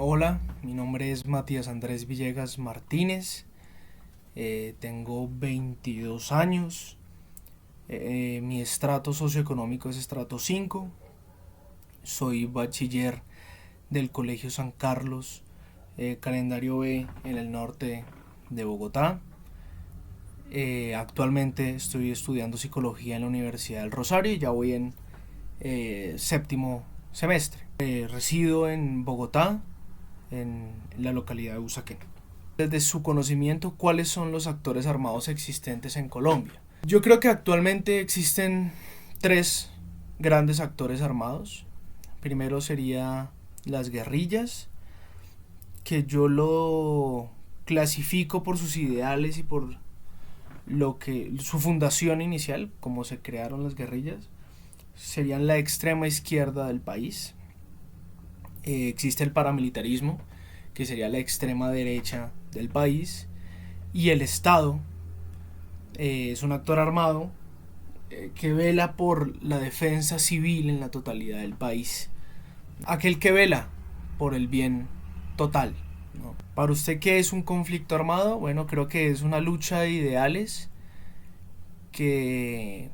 Hola, mi nombre es Matías Andrés Villegas Martínez, tengo 22 años, mi estrato socioeconómico es estrato 5, soy bachiller del Colegio San Carlos, calendario B en el norte de Bogotá. Actualmente estoy estudiando psicología en la Universidad del Rosario y ya voy en séptimo semestre. Resido en Bogotá, en la localidad de Usaquén. Desde su conocimiento, ¿cuáles son los actores armados existentes en Colombia? Yo creo que actualmente existen tres grandes actores armados. Primero sería las guerrillas, que yo lo clasifico por sus ideales y por lo que su fundación inicial, como se crearon las guerrillas, serían la extrema izquierda del país. Existe el paramilitarismo, que sería la extrema derecha del país, y el Estado es un actor armado que vela por la defensa civil en la totalidad del país, aquel que vela por el bien total, ¿no? Para usted, ¿qué es un conflicto armado? Bueno, creo que es una lucha de ideales que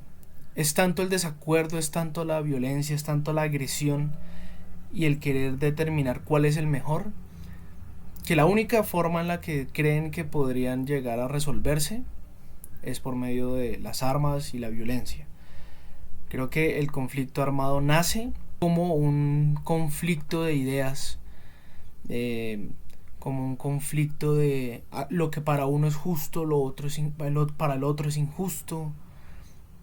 es tanto el desacuerdo, es tanto la violencia, es tanto la agresión y el querer determinar cuál es el mejor, que la única forma en la que creen que podrían llegar a resolverse es por medio de las armas y la violencia. Creo que el conflicto armado nace como un conflicto de ideas, como un conflicto de lo que para uno es justo, lo otro es para el otro es injusto.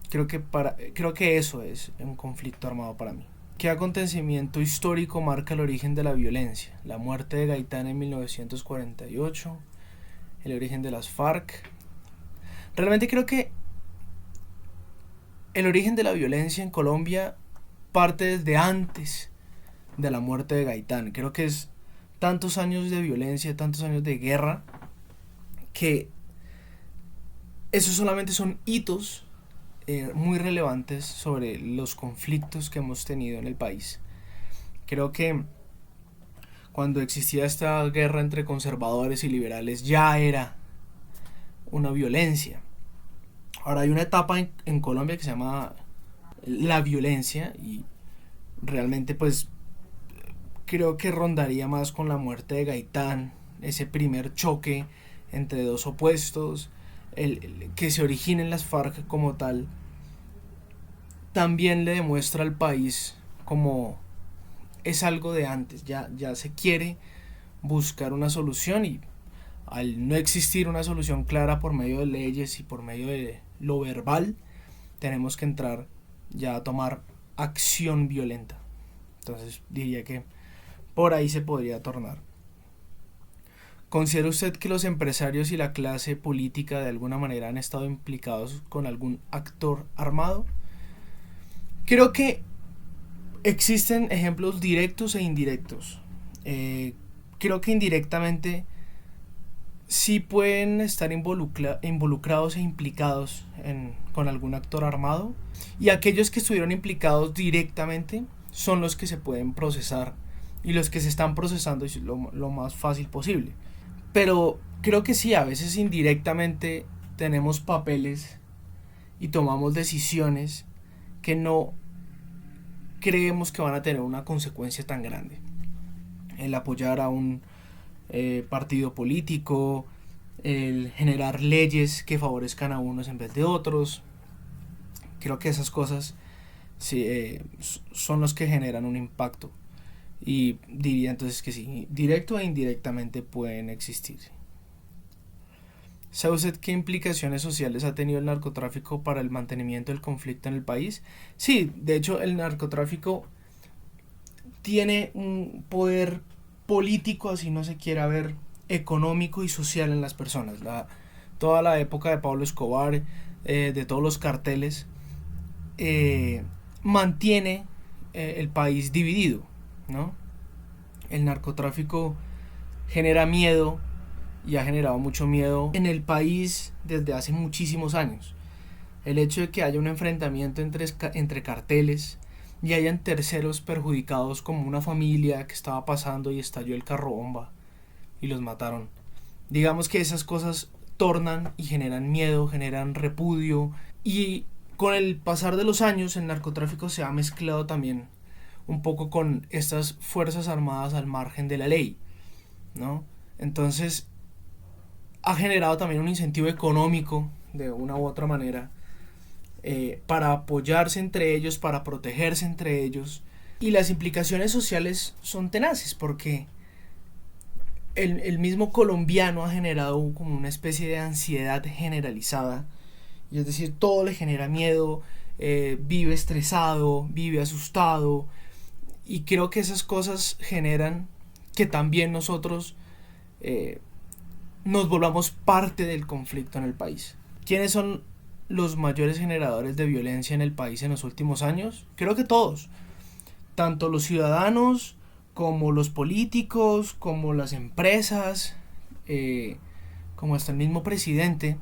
Creo que eso es un conflicto armado para mí. ¿Qué acontecimiento histórico marca el origen de la violencia? La muerte de Gaitán en 1948, el origen de las FARC. Realmente creo que el origen de la violencia en Colombia parte desde antes de la muerte de Gaitán. Creo que es tantos años de violencia, tantos años de guerra, que esos solamente son hitos muy relevantes sobre los conflictos que hemos tenido en el país. Creo que cuando existía esta guerra entre conservadores y liberales ya era una violencia. Ahora hay una etapa en Colombia que se llama la violencia y realmente pues creo que rondaría más con la muerte de Gaitán, ese primer choque entre dos opuestos, el que se originen las FARC como tal, también le demuestra al país como es algo de antes, ya se quiere buscar una solución y al no existir una solución clara por medio de leyes y por medio de lo verbal, tenemos que entrar ya a tomar acción violenta. Entonces diría que por ahí se podría tornar. ¿Considera usted que los empresarios y la clase política de alguna manera han estado implicados con algún actor armado? Creo que existen ejemplos directos e indirectos. Creo que indirectamente sí pueden estar involucrados e implicados con algún actor armado, y aquellos que estuvieron implicados directamente son los que se pueden procesar y los que se están procesando lo más fácil posible. Pero creo que sí, a veces indirectamente tenemos papeles y tomamos decisiones que no creemos que van a tener una consecuencia tan grande. El apoyar a un partido político, el generar leyes que favorezcan a unos en vez de otros. Creo que esas cosas sí, son los que generan un impacto. Y diría entonces que sí, directo e indirectamente pueden existir. ¿Sabe usted qué implicaciones sociales ha tenido el narcotráfico para el mantenimiento del conflicto en el país? Sí, de hecho el narcotráfico tiene un poder político, así no se quiera ver, económico y social en las personas. Toda la época de Pablo Escobar, de todos los carteles, mantiene el país dividido, ¿no? El narcotráfico genera miedo y ha generado mucho miedo en el país desde hace muchísimos años. El hecho de que haya un enfrentamiento entre carteles y hayan terceros perjudicados como una familia que estaba pasando y estalló el carro bomba y los mataron. Digamos que esas cosas tornan y generan miedo, generan repudio, y con el pasar de los años el narcotráfico se ha mezclado también un poco con estas fuerzas armadas al margen de la ley, ¿no? Entonces ha generado también un incentivo económico de una u otra manera, para apoyarse entre ellos, para protegerse entre ellos, y las implicaciones sociales son tenaces porque el mismo colombiano ha generado como una especie de ansiedad generalizada, y es decir, todo le genera miedo, vive estresado, vive asustado, y creo que esas cosas generan que también nosotros nos volvamos parte del conflicto en el país. ¿Quiénes son los mayores generadores de violencia en el país en los últimos años? Creo que todos, tanto los ciudadanos como los políticos, como las empresas, como hasta el mismo presidente,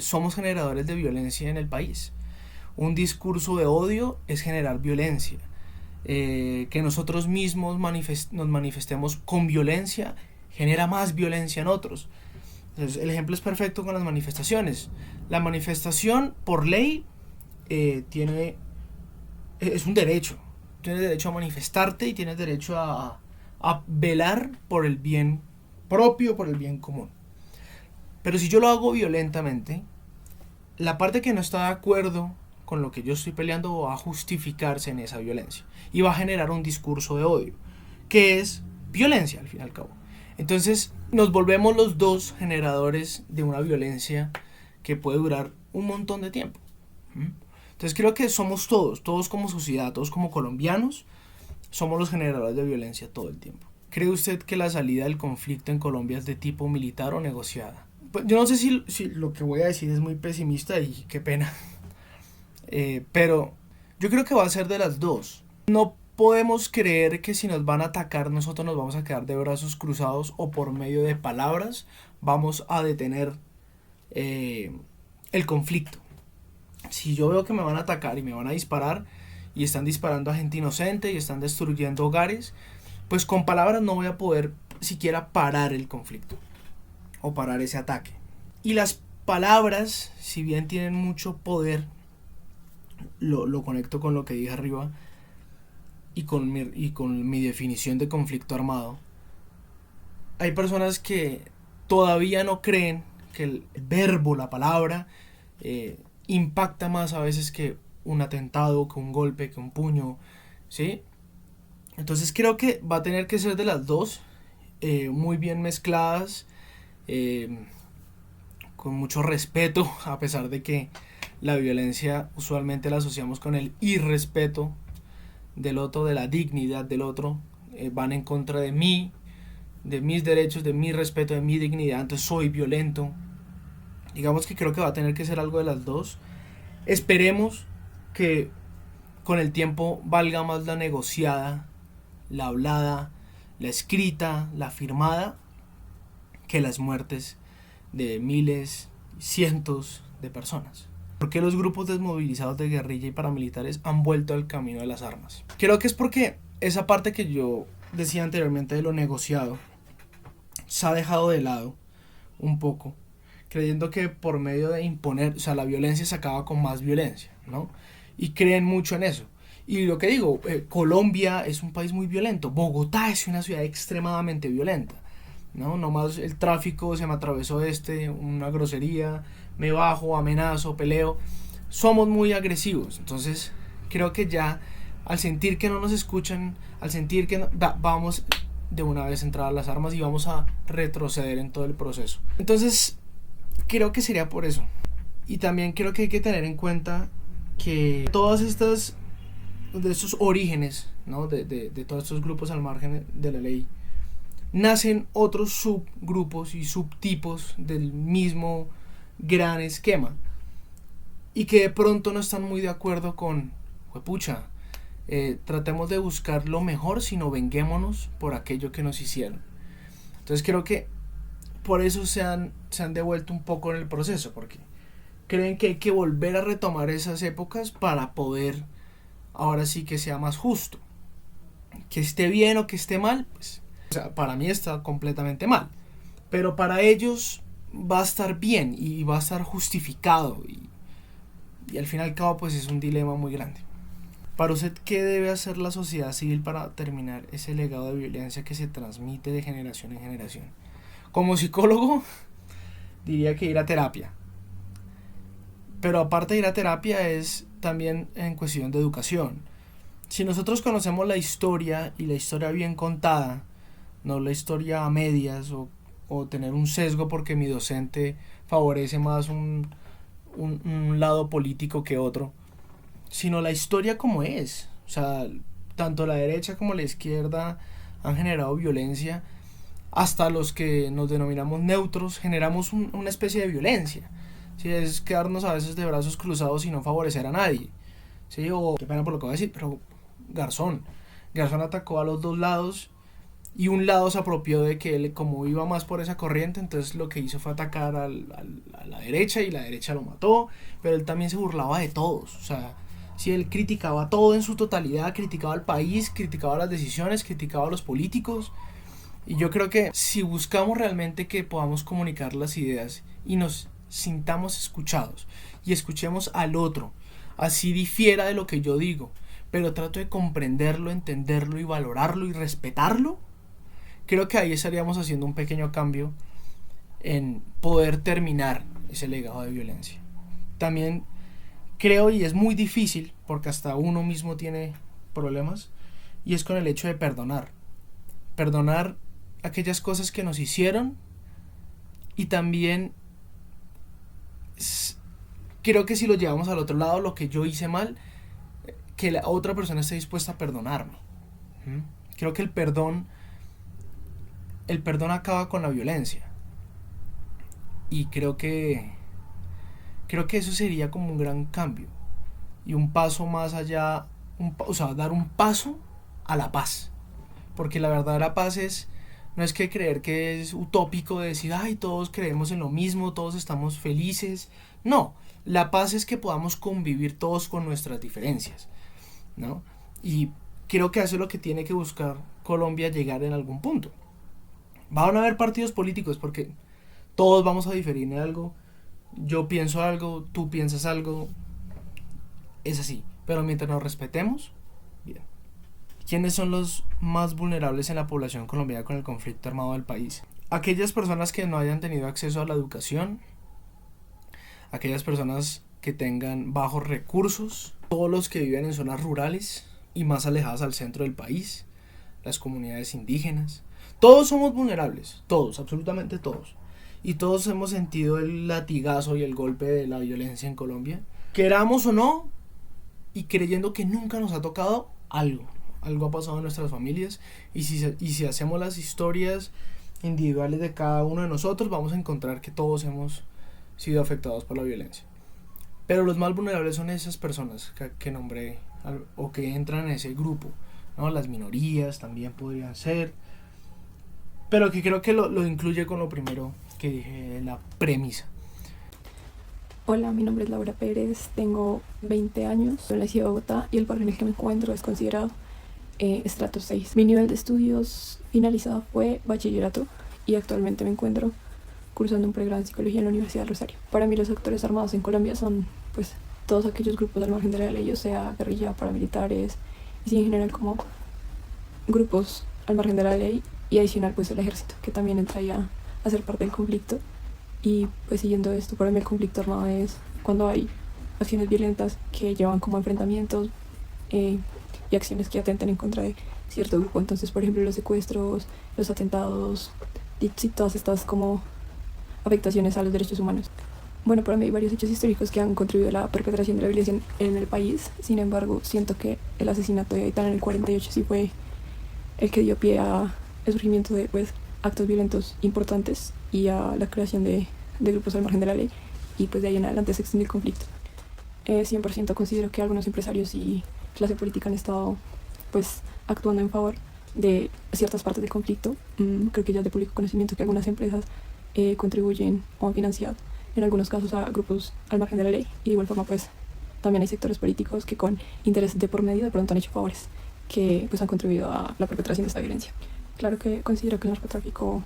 somos generadores de violencia en el país. Un discurso de odio es generar violencia. Que nosotros mismos nos manifestemos con violencia genera más violencia en otros. Entonces, el ejemplo es perfecto con las manifestaciones. La manifestación por ley es un derecho. Tienes derecho a manifestarte y tienes derecho a velar por el bien propio, por el bien común. Pero si yo lo hago violentamente, la parte que no está de acuerdo con lo que yo estoy peleando va a justificarse en esa violencia y va a generar un discurso de odio, que es violencia al fin y al cabo. Entonces nos volvemos los dos generadores de una violencia que puede durar un montón de tiempo. Entonces creo que somos todos como sociedad, todos como colombianos, somos los generadores de violencia todo el tiempo. ¿Cree usted que la salida del conflicto en Colombia es de tipo militar o negociada? Pues yo no sé si lo que voy a decir es muy pesimista y qué pena, pero yo creo que va a ser de las dos. No podemos creer que si nos van a atacar nosotros nos vamos a quedar de brazos cruzados o por medio de palabras vamos a detener el conflicto. Si yo veo que me van a atacar y me van a disparar y están disparando a gente inocente y están destruyendo hogares, pues con palabras no voy a poder siquiera parar el conflicto o parar ese ataque. Y las palabras, si bien tienen mucho poder, lo conecto con lo que dije arriba y con mi definición de conflicto armado. Hay personas que todavía no creen que el verbo, la palabra, impacta más a veces que un atentado, que un golpe, que un puño, ¿sí? Entonces creo que va a tener que ser de las dos, muy bien mezcladas, con mucho respeto, a pesar de que la violencia usualmente la asociamos con el irrespeto del otro, de la dignidad del otro, van en contra de mí, de mis derechos, de mi respeto, de mi dignidad, entonces soy violento. Digamos que creo que va a tener que ser algo de las dos. Esperemos que con el tiempo valga más la negociada, la hablada, la escrita, la firmada, que las muertes de miles, cientos de personas. ¿Por qué los grupos desmovilizados de guerrilla y paramilitares han vuelto al camino de las armas? Creo que es porque esa parte que yo decía anteriormente de lo negociado se ha dejado de lado un poco, creyendo que por medio de imponer, o sea, la violencia se acaba con más violencia, ¿no? Y creen mucho en eso. Y lo que digo, Colombia es un país muy violento, Bogotá es una ciudad extremadamente violenta, ¿no? Nomás el tráfico, se me atravesó una grosería, me bajo, amenazo, peleo. Somos muy agresivos, entonces creo que ya al sentir que no nos escuchan, al sentir que vamos de una vez a entrar a las armas y vamos a retroceder en todo el proceso. Entonces creo que sería por eso. Y también creo que hay que tener en cuenta que todas estas, de estos orígenes, ¿no? de todos estos grupos al margen de la ley, nacen otros subgrupos y subtipos del mismo gran esquema y que de pronto no están muy de acuerdo con, juepucha, tratemos de buscar lo mejor, sino venguémonos por aquello que nos hicieron. Entonces creo que por eso se han devuelto un poco en el proceso, porque creen que hay que volver a retomar esas épocas para poder ahora sí que sea más justo. Que esté bien o que esté mal, pues, o sea, para mí está completamente mal. Pero para ellos va a estar bien y va a estar justificado. Y al fin y al cabo, pues es un dilema muy grande. Para usted, ¿qué debe hacer la sociedad civil para terminar ese legado de violencia que se transmite de generación en generación? Como psicólogo, diría que ir a terapia. Pero aparte de ir a terapia es también en cuestión de educación. Si nosotros conocemos la historia y la historia bien contada, no la historia a medias o tener un sesgo porque mi docente favorece más un lado político que otro, sino la historia como es. O sea, tanto la derecha como la izquierda han generado violencia, hasta los que nos denominamos neutros generamos una especie de violencia. ¿Sí? Es quedarnos a veces de brazos cruzados y no favorecer a nadie. ¿Sí? O, qué pena por lo que voy a decir, pero Garzón atacó a los dos lados y un lado se apropió de que él, como iba más por esa corriente, entonces lo que hizo fue atacar a la derecha y la derecha lo mató, pero él también se burlaba de todos. O sea, si él criticaba todo en su totalidad, criticaba al país, criticaba las decisiones, criticaba a los políticos. Y yo creo que si buscamos realmente que podamos comunicar las ideas y nos sintamos escuchados y escuchemos al otro, así difiera de lo que yo digo, pero trato de comprenderlo, entenderlo y valorarlo y respetarlo, creo que ahí estaríamos haciendo un pequeño cambio en poder terminar ese legado de violencia. También creo, y es muy difícil porque hasta uno mismo tiene problemas, y es con el hecho de perdonar aquellas cosas que nos hicieron, y también creo que si lo llevamos al otro lado, lo que yo hice mal, que la otra persona esté dispuesta a perdonarme. Creo que el perdón acaba con la violencia, y creo que eso sería como un gran cambio y un paso más allá, o sea, dar un paso a la paz, porque la verdadera paz no es que creer que es utópico de decir, ay, todos creemos en lo mismo, todos estamos felices. No, la paz es que podamos convivir todos con nuestras diferencias, ¿no? Y creo que eso es lo que tiene que buscar Colombia, llegar en algún punto. Van a haber partidos políticos porque todos vamos a diferir en algo. Yo pienso algo, tú piensas algo, es así. Pero mientras nos respetemos, bien. ¿Quiénes son los más vulnerables en la población colombiana con el conflicto armado del país? Aquellas personas que no hayan tenido acceso a la educación, aquellas personas que tengan bajos recursos, todos los que viven en zonas rurales y más alejadas al centro del país, las comunidades indígenas. Todos somos vulnerables, todos, absolutamente todos. Y todos hemos sentido el latigazo y el golpe de la violencia en Colombia, queramos o no, y creyendo que nunca nos ha tocado algo ha pasado en nuestras familias, y si hacemos las historias individuales de cada uno de nosotros, vamos a encontrar que todos hemos sido afectados por la violencia. Pero los más vulnerables son esas personas que nombré, o que entran en ese grupo, ¿no? Las minorías también podrían ser, pero que creo que lo incluye con lo primero que dije, la premisa. Hola, mi nombre es Laura Pérez, tengo 20 años, soy de la ciudad de Bogotá y el barrio en el que me encuentro es considerado estrato 6. Mi nivel de estudios finalizado fue bachillerato y actualmente me encuentro cursando un pregrado en psicología en la Universidad del Rosario. Para mí los actores armados en Colombia son pues todos aquellos grupos al margen de la ley, o sea, guerrilla, paramilitares, y sí, en general como grupos al margen de la ley, y adicional pues el ejército, que también entra ya a ser parte del conflicto. Y pues siguiendo esto, para mí el conflicto armado es cuando hay acciones violentas que llevan como enfrentamientos y acciones que atentan en contra de cierto grupo. Entonces, por ejemplo, los secuestros, los atentados y todas estas como afectaciones a los derechos humanos. Bueno, para mí hay varios hechos históricos que han contribuido a la perpetración de la violencia en el país. Sin embargo, siento que el asesinato de Gaitán en el 48 sí fue el que dio pie al surgimiento de pues actos violentos importantes y a la creación de grupos al margen de la ley, y pues de ahí en adelante se extendió el conflicto. 100% considero que algunos empresarios y clase política han estado pues actuando en favor de ciertas partes del conflicto. Creo que ya es de público conocimiento que algunas empresas contribuyen o han financiado en algunos casos a grupos al margen de la ley, y de igual forma pues también hay sectores políticos que con interés de por medio de pronto han hecho favores que pues han contribuido a la perpetración de esta violencia. Claro que considero que el narcotráfico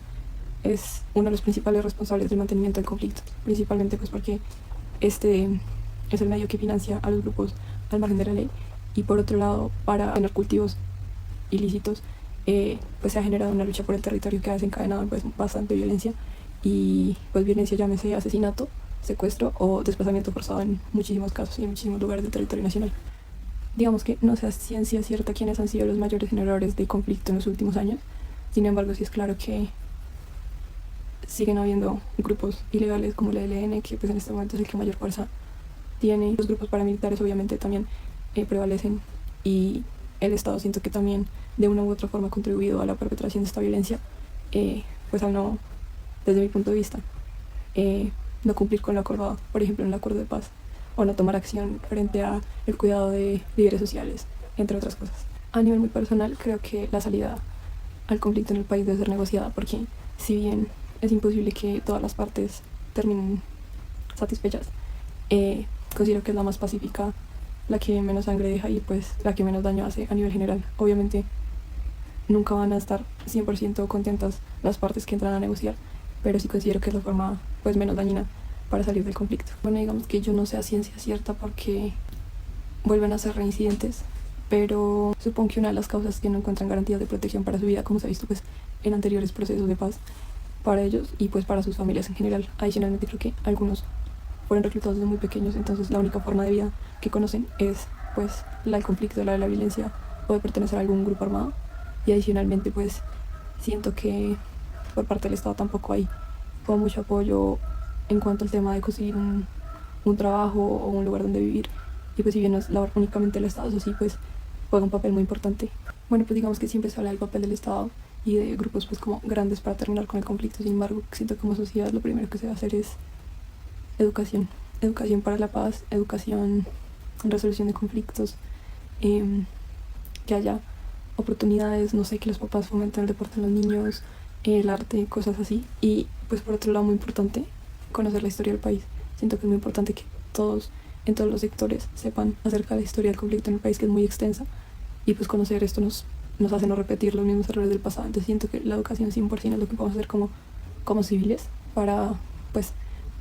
es uno de los principales responsables del mantenimiento del conflicto, principalmente pues porque este es el medio que financia a los grupos al margen de la ley, y por otro lado, para tener cultivos ilícitos, pues se ha generado una lucha por el territorio que ha desencadenado pues bastante violencia, y pues violencia, llámese asesinato, secuestro o desplazamiento forzado en muchísimos casos y en muchísimos lugares del territorio nacional. Digamos que no sea ciencia cierta quiénes han sido los mayores generadores de conflicto en los últimos años, sin embargo sí es claro que siguen habiendo grupos ilegales como el ELN, que pues en este momento es el que mayor fuerza tiene. Los grupos paramilitares obviamente también prevalecen, y el Estado siento que también de una u otra forma ha contribuido a la perpetración de esta violencia, pues al no, desde mi punto de vista, no cumplir con lo acordado, por ejemplo en el acuerdo de paz, o no tomar acción frente a el cuidado de líderes sociales, entre otras cosas. A nivel muy personal, creo que la salida al conflicto en el país debe ser negociada, porque si bien es imposible que todas las partes terminen satisfechas, considero que es la más pacífica, la que menos sangre deja y pues la que menos daño hace a nivel general. Obviamente nunca van a estar 100% contentas las partes que entran a negociar, pero sí considero que es la forma pues menos dañina para salir del conflicto. Bueno, digamos que yo no sé a ciencia cierta porque vuelven a ser reincidentes, pero supongo que una de las causas es que no encuentran garantías de protección para su vida, como se ha visto pues en anteriores procesos de paz, para ellos y pues para sus familias en general. Adicionalmente creo que algunos fueron reclutados desde muy pequeños, entonces la única forma de vida que conocen es pues el conflicto, la de la violencia o de pertenecer a algún grupo armado. Y adicionalmente pues siento que por parte del Estado tampoco hay como mucho apoyo en cuanto al tema de conseguir un trabajo o un lugar donde vivir, y pues si bien no es labor únicamente del Estado, eso sí pues juega un papel muy importante. Bueno, pues digamos que siempre se habla del papel del Estado y de grupos pues como grandes para terminar con el conflicto. Sin embargo, siento que como sociedad lo primero que se va a hacer es educación para la paz, educación en resolución de conflictos, que haya oportunidades, no sé, que los papás fomenten el deporte en los niños, el arte, cosas así. Y pues por otro lado, muy importante, conocer la historia del país. Siento que es muy importante que todos, en todos los sectores, sepan acerca de la historia del conflicto en el país, que es muy extensa, y pues conocer esto nos hace no repetir los mismos errores del pasado. Entonces siento que la educación 100% es lo que podemos hacer como civiles para pues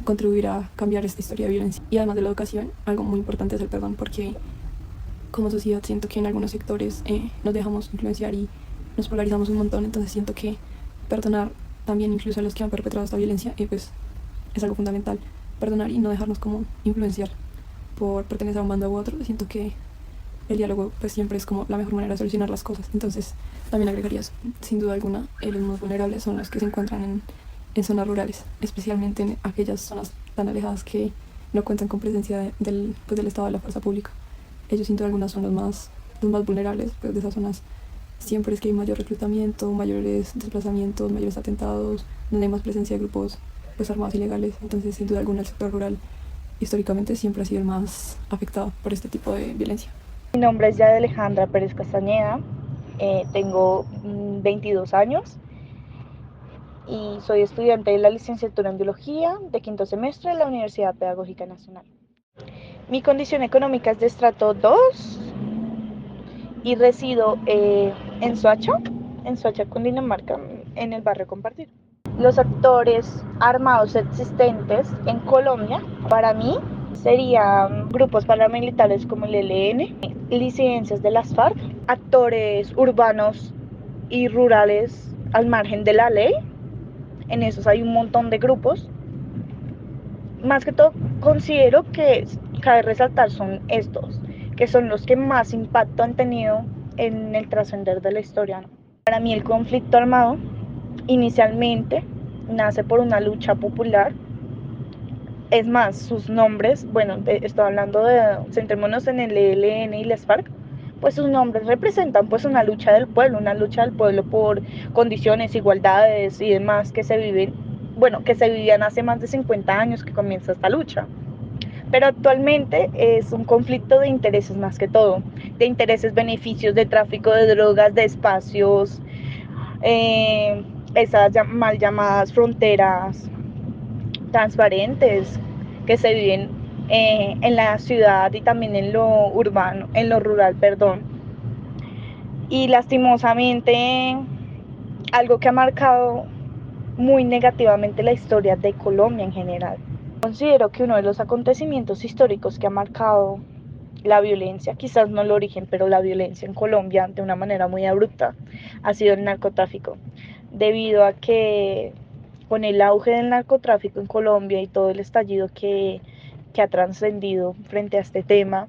contribuir a cambiar esta historia de violencia. Y además de la educación, algo muy importante es el perdón, porque como sociedad siento que en algunos sectores nos dejamos influenciar y nos polarizamos un montón. Entonces siento que perdonar también incluso a los que han perpetrado esta violencia pues es algo fundamental. Perdonar y no dejarnos como influenciar por pertenecer a un bando u otro. Siento que el diálogo pues siempre es como la mejor manera de solucionar las cosas. Entonces también agregaría eso. Sin duda alguna, los más vulnerables son los que se encuentran en zonas rurales, especialmente en aquellas zonas tan alejadas que no cuentan con presencia del Estado, de la fuerza pública. Ellos sin duda alguna son los más vulnerables pues, de esas zonas. Siempre es que hay mayor reclutamiento, mayores desplazamientos, mayores atentados, donde hay más presencia de grupos pues, armados ilegales. Entonces sin duda alguna el sector rural históricamente siempre ha sido el más afectado por este tipo de violencia. Mi nombre es Yade Alejandra Pérez Castañeda, tengo 22 años y soy estudiante de la licenciatura en Biología de quinto semestre de la Universidad Pedagógica Nacional. Mi condición económica es de estrato 2 y resido en Soacha, Cundinamarca, en el barrio Compartir. Los actores armados existentes en Colombia, para mí, serían grupos paramilitares como el ELN, disidencias de las FARC, actores urbanos y rurales al margen de la ley. En esos hay un montón de grupos. Más que todo, considero que cabe resaltar son estos, que son los que más impacto han tenido en el trascender de la historia, ¿no? Para mí el conflicto armado inicialmente nace por una lucha popular. Es más, sus nombres, bueno, estoy hablando centrémonos en el ELN y las FARC, pues sus nombres representan pues una lucha del pueblo por condiciones, igualdades y demás que se vivían hace más de 50 años que comienza esta lucha. Pero actualmente es un conflicto de intereses más que todo, de intereses, beneficios, de tráfico de drogas, de espacios, esas mal llamadas fronteras transparentes que se viven en la ciudad y también en lo urbano, en lo rural, perdón. Y lastimosamente, algo que ha marcado muy negativamente la historia de Colombia en general. Considero que uno de los acontecimientos históricos que ha marcado la violencia, quizás no el origen, pero la violencia en Colombia de una manera muy abrupta, ha sido el narcotráfico, debido a que con el auge del narcotráfico en Colombia y todo el estallido que ha trascendido frente a este tema,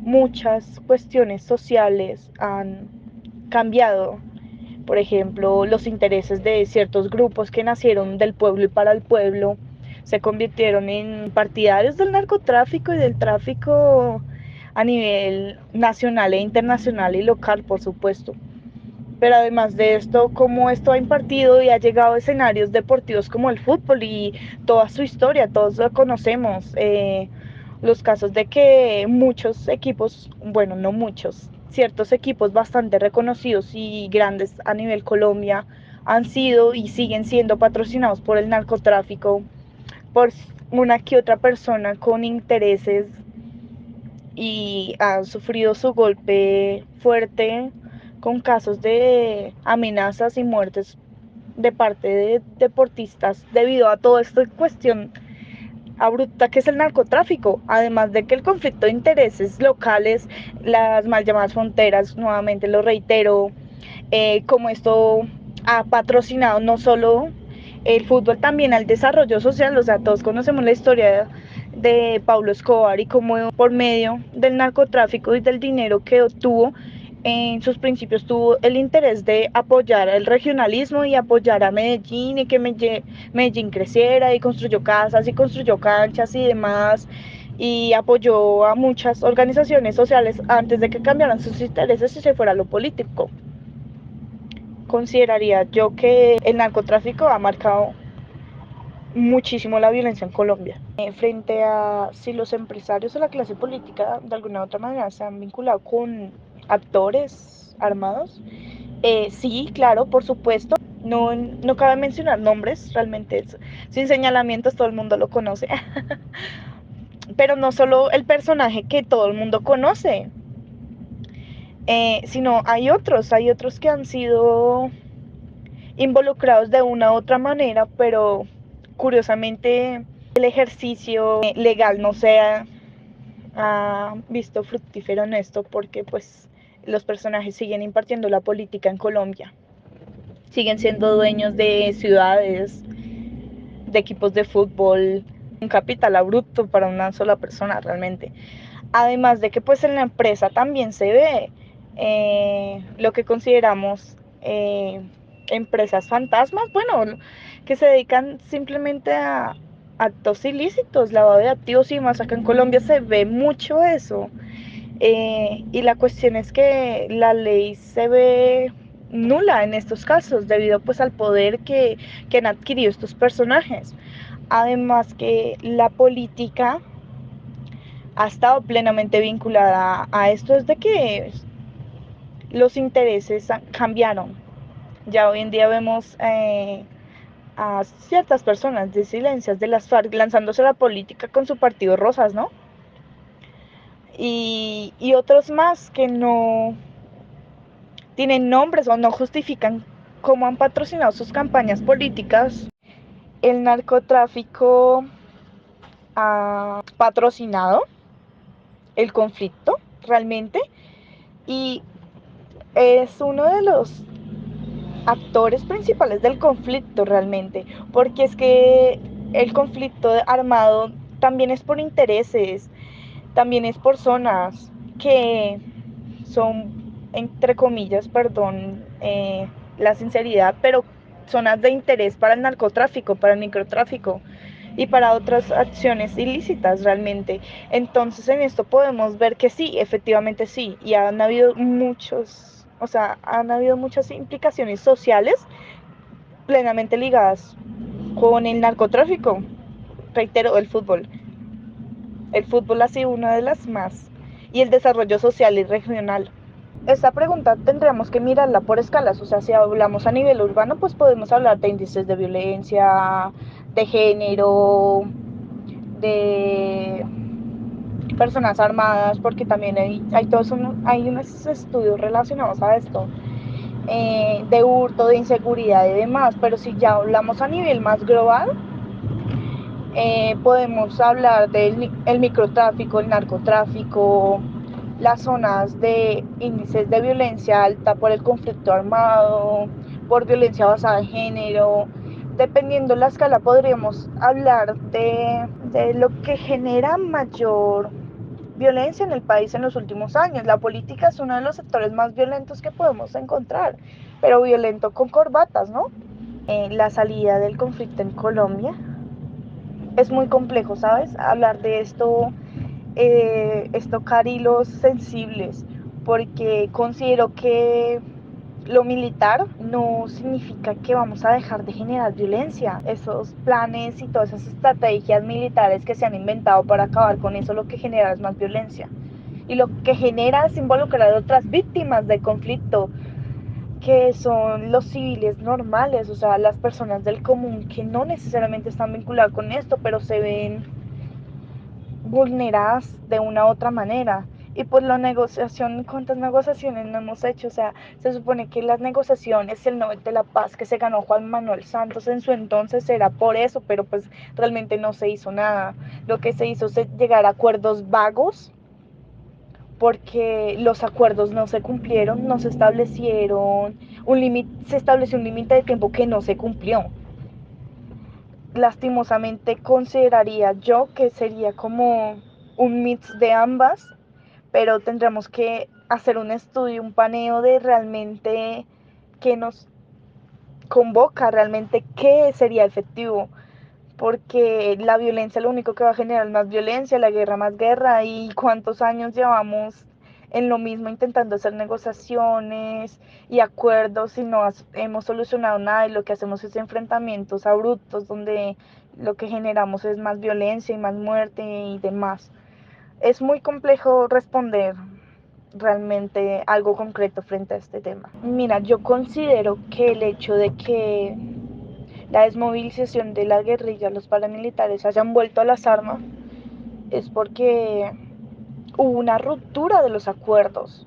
muchas cuestiones sociales han cambiado. Por ejemplo, los intereses de ciertos grupos que nacieron del pueblo y para el pueblo se convirtieron en partidarios del narcotráfico y del tráfico a nivel nacional e internacional y local, por supuesto. Pero además de esto, como esto ha impartido y ha llegado a escenarios deportivos como el fútbol y toda su historia, todos lo conocemos, los casos de que muchos equipos, bueno, no muchos, ciertos equipos bastante reconocidos y grandes a nivel Colombia han sido y siguen siendo patrocinados por el narcotráfico, por una que otra persona con intereses y han sufrido su golpe fuerte con casos de amenazas y muertes de parte de deportistas debido a toda esta cuestión abrupta que es el narcotráfico, además de que el conflicto de intereses locales, las mal llamadas fronteras, nuevamente lo reitero, como esto ha patrocinado no solo el fútbol, también al desarrollo social. O sea, todos conocemos la historia de Pablo Escobar y cómo por medio del narcotráfico y del dinero que obtuvo, en sus principios tuvo el interés de apoyar el regionalismo y apoyar a Medellín y que Medellín creciera y construyó casas y construyó canchas y demás y apoyó a muchas organizaciones sociales antes de que cambiaran sus intereses y se fuera a lo político. Consideraría yo que el narcotráfico ha marcado muchísimo la violencia en Colombia. Frente a si los empresarios o la clase política de alguna u otra manera se han vinculado con actores armados, sí, claro, por supuesto. No cabe mencionar nombres, realmente sin señalamientos, todo el mundo lo conoce. Pero no solo el personaje que todo el mundo conoce, sino hay otros que han sido involucrados de una u otra manera, pero curiosamente el ejercicio legal no se ha visto fructífero en esto porque pues los personajes siguen impartiendo la política en Colombia, siguen siendo dueños de ciudades, de equipos de fútbol, un capital abrupto para una sola persona realmente. Además de que pues en la empresa también se ve lo que consideramos empresas fantasmas, bueno, que se dedican simplemente a actos ilícitos, lavado de activos y demás. Acá en Colombia se ve mucho eso. Y la cuestión es que la ley se ve nula en estos casos debido pues al poder que han adquirido estos personajes. Además que la política ha estado plenamente vinculada a esto desde que los intereses cambiaron. Ya hoy en día vemos a ciertas personas disidencias de las FARC lanzándose a la política con su partido Rosas, ¿no? Y otros más que no tienen nombres o no justifican cómo han patrocinado sus campañas políticas. El narcotráfico ha patrocinado el conflicto realmente y es uno de los actores principales del conflicto realmente, porque es que el conflicto armado también es por intereses, también es por zonas que son, entre comillas, perdón, la sinceridad, pero zonas de interés para el narcotráfico, para el microtráfico y para otras acciones ilícitas realmente. Entonces en esto podemos ver que sí, efectivamente sí, y han habido han habido muchas implicaciones sociales plenamente ligadas con el narcotráfico. Reitero, el fútbol. El fútbol ha sido una de las más. Y el desarrollo social y regional. Esta pregunta tendríamos que mirarla por escalas, o sea, si hablamos a nivel urbano, pues podemos hablar de índices de violencia, de género, de personas armadas, porque también hay unos estudios relacionados a esto, de hurto, de inseguridad y demás, pero si ya hablamos a nivel más global, podemos hablar del el microtráfico, el narcotráfico, las zonas de índices de violencia alta por el conflicto armado, por violencia basada en género. Dependiendo la escala, podríamos hablar de lo que genera mayor violencia en el país en los últimos años. La política es uno de los sectores más violentos que podemos encontrar, pero violento con corbatas, ¿no? La salida del conflicto en Colombia es muy complejo, ¿sabes? Hablar de esto es tocar hilos sensibles, porque considero que lo militar no significa que vamos a dejar de generar violencia. Esos planes y todas esas estrategias militares que se han inventado para acabar con eso, lo que genera es más violencia. Y lo que genera es involucrar a otras víctimas del conflicto, que son los civiles normales, o sea, las personas del común que no necesariamente están vinculadas con esto, pero se ven vulneradas de una u otra manera. Y pues la negociación, ¿cuántas negociaciones no hemos hecho? O sea, se supone que las negociaciones, el Nobel de la Paz que se ganó Juan Manuel Santos en su entonces era por eso, pero pues realmente no se hizo nada. Lo que se hizo es llegar a acuerdos vagos, porque los acuerdos no se cumplieron, no se establecieron un límite, se estableció un límite de tiempo que no se cumplió. Lastimosamente consideraría yo que sería como un mix de ambas, pero tendremos que hacer un estudio, un paneo de realmente qué nos convoca, realmente qué sería efectivo, porque la violencia lo único que va a generar es más violencia, la guerra más guerra, y cuántos años llevamos en lo mismo intentando hacer negociaciones y acuerdos y no hemos solucionado nada, y lo que hacemos es enfrentamientos abruptos donde lo que generamos es más violencia y más muerte y demás. Es muy complejo responder realmente algo concreto frente a este tema. Mira, yo considero que el hecho de que la desmovilización de la guerrilla, los paramilitares hayan vuelto a las armas, es porque hubo una ruptura de los acuerdos.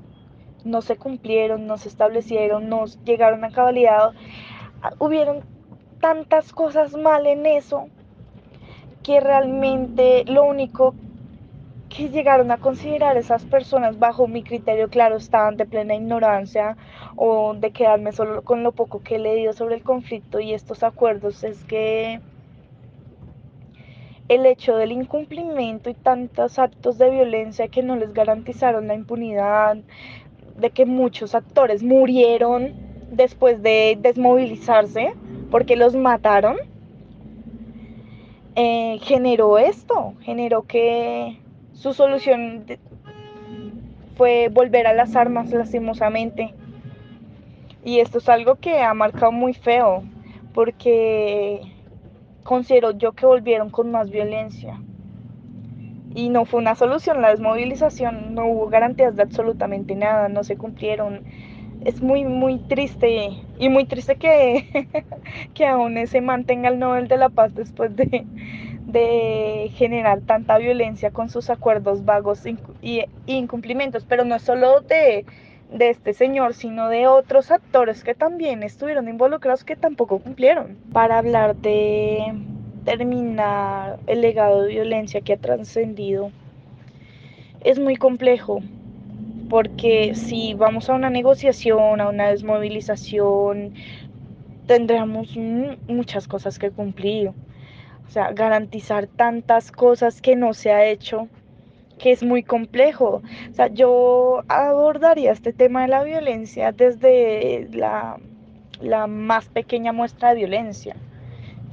No se cumplieron, no se establecieron, no llegaron a cabalidad. Hubieron tantas cosas mal en eso que realmente lo único que llegaron a considerar esas personas, bajo mi criterio, claro, estaban de plena ignorancia o de quedarme solo con lo poco que he leído sobre el conflicto y estos acuerdos, es que el hecho del incumplimiento y tantos actos de violencia que no les garantizaron la impunidad, de que muchos actores murieron después de desmovilizarse porque los mataron, generó esto, generó que su solución fue volver a las armas, lastimosamente. Y esto es algo que ha marcado muy feo, porque considero yo que volvieron con más violencia. Y no fue una solución la desmovilización, no hubo garantías de absolutamente nada, no se cumplieron. Es muy, muy triste, y muy triste que, que aún se mantenga el Nobel de la Paz después de generar tanta violencia con sus acuerdos vagos y incumplimientos, pero no es solo de este señor, sino de otros actores que también estuvieron involucrados que tampoco cumplieron. Para hablar de terminar el legado de violencia que ha trascendido, es muy complejo, porque si vamos a una negociación, a una desmovilización, tendremos muchas cosas que cumplir. O sea, garantizar tantas cosas que no se ha hecho, que es muy complejo. O sea, yo abordaría este tema de la violencia desde la más pequeña muestra de violencia,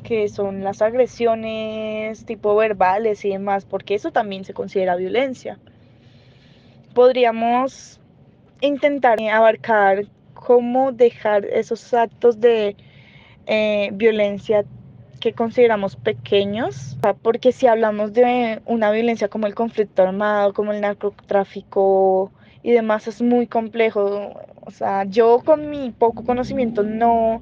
que son las agresiones tipo verbales y demás, porque eso también se considera violencia. Podríamos intentar abarcar cómo dejar esos actos de violencia que consideramos pequeños, porque si hablamos de una violencia como el conflicto armado, como el narcotráfico y demás, es muy complejo. O sea, yo con mi poco conocimiento no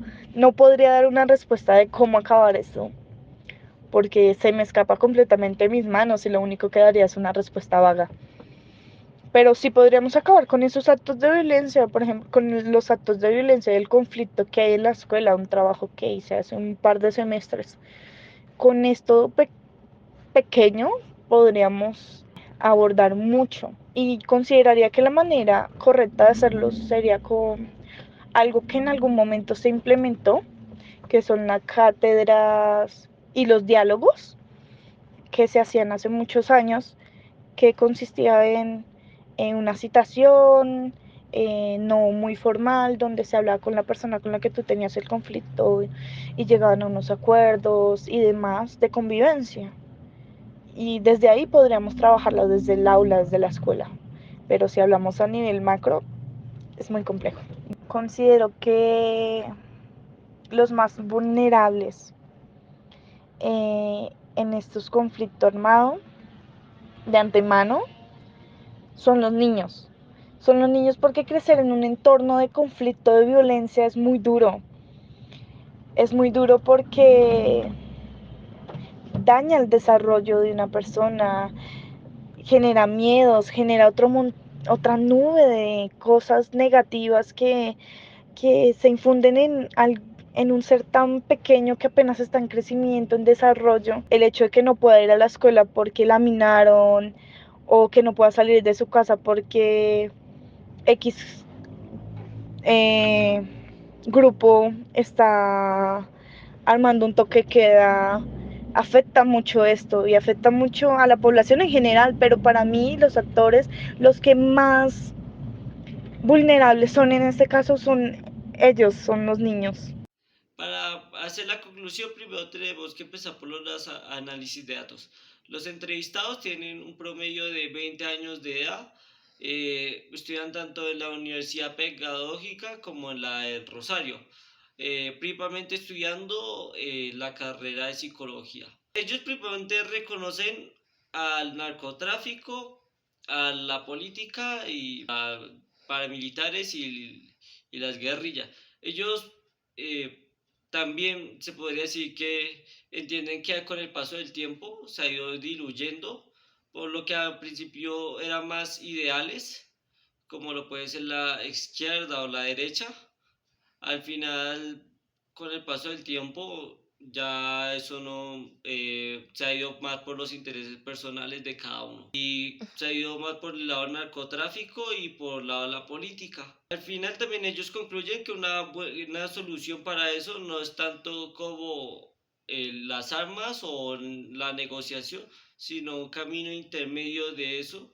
podría dar una respuesta de cómo acabar esto, porque se me escapa completamente de mis manos y lo único que daría es una respuesta vaga. Pero sí podríamos acabar con esos actos de violencia, por ejemplo, con los actos de violencia y el conflicto que hay en la escuela, un trabajo que hice hace un par de semestres. Con esto pequeño podríamos abordar mucho y consideraría que la manera correcta de hacerlo sería con algo que en algún momento se implementó, que son las cátedras y los diálogos que se hacían hace muchos años, que consistía en una citación no muy formal, donde se hablaba con la persona con la que tú tenías el conflicto y llegaban a unos acuerdos y demás de convivencia. Y desde ahí podríamos trabajarla desde el aula, desde la escuela. Pero si hablamos a nivel macro, es muy complejo. Considero que los más vulnerables en estos conflictos armados de antemano son los niños. Son los niños porque crecer en un entorno de conflicto, de violencia es muy duro. Es muy duro porque daña el desarrollo de una persona, genera miedos, genera otra nube de cosas negativas que se infunden en un ser tan pequeño que apenas está en crecimiento, en desarrollo. El hecho de que no pueda ir a la escuela porque la minaron o que no pueda salir de su casa porque X eh, grupo está armando un toque queda, afecta mucho esto y afecta mucho a la población en general, pero para mí los actores, los que más vulnerables son en este caso son ellos, son los niños. Para hacer la conclusión, primero tenemos que empezar por los análisis de datos. Los entrevistados tienen un promedio de 20 años de edad, estudian tanto en la Universidad Pedagógica como en la de Rosario, principalmente estudiando la carrera de psicología. Ellos principalmente reconocen al narcotráfico, a la política y a paramilitares y las guerrillas. Ellos también se podría decir que entienden que con el paso del tiempo se ha ido diluyendo, por lo que al principio eran más ideales, como lo puede ser la izquierda o la derecha. Al final, con el paso del tiempo, ya eso no se ha ido más por los intereses personales de cada uno y se ha ido más por el lado del narcotráfico y por el lado de la política. Al final también ellos concluyen que una solución para eso no es tanto como las armas o la negociación, sino un camino intermedio de eso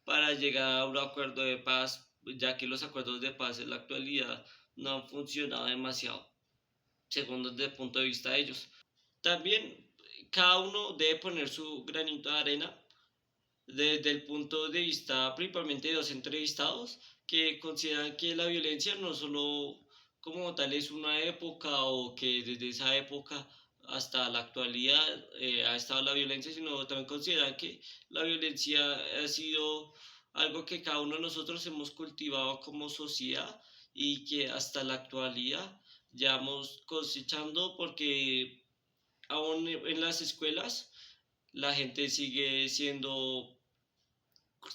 para llegar a un acuerdo de paz, ya que los acuerdos de paz en la actualidad no han funcionado demasiado, según desde el punto de vista de ellos. También cada uno debe poner su granito de arena desde el punto de vista principalmente de los entrevistados, que consideran que la violencia no solo como tal es una época o que desde esa época hasta la actualidad ha estado la violencia, sino también consideran que la violencia ha sido algo que cada uno de nosotros hemos cultivado como sociedad y que hasta la actualidad ya vamos cosechando, porque aún en las escuelas la gente sigue siendo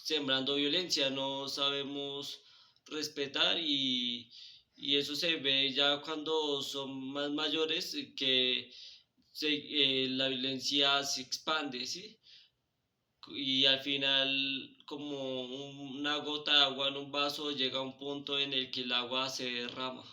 sembrando violencia, no sabemos respetar y eso se ve ya cuando son más mayores, que la violencia se expande, ¿sí? Y al final, como una gota de agua en un vaso, llega a un punto en el que el agua se derrama.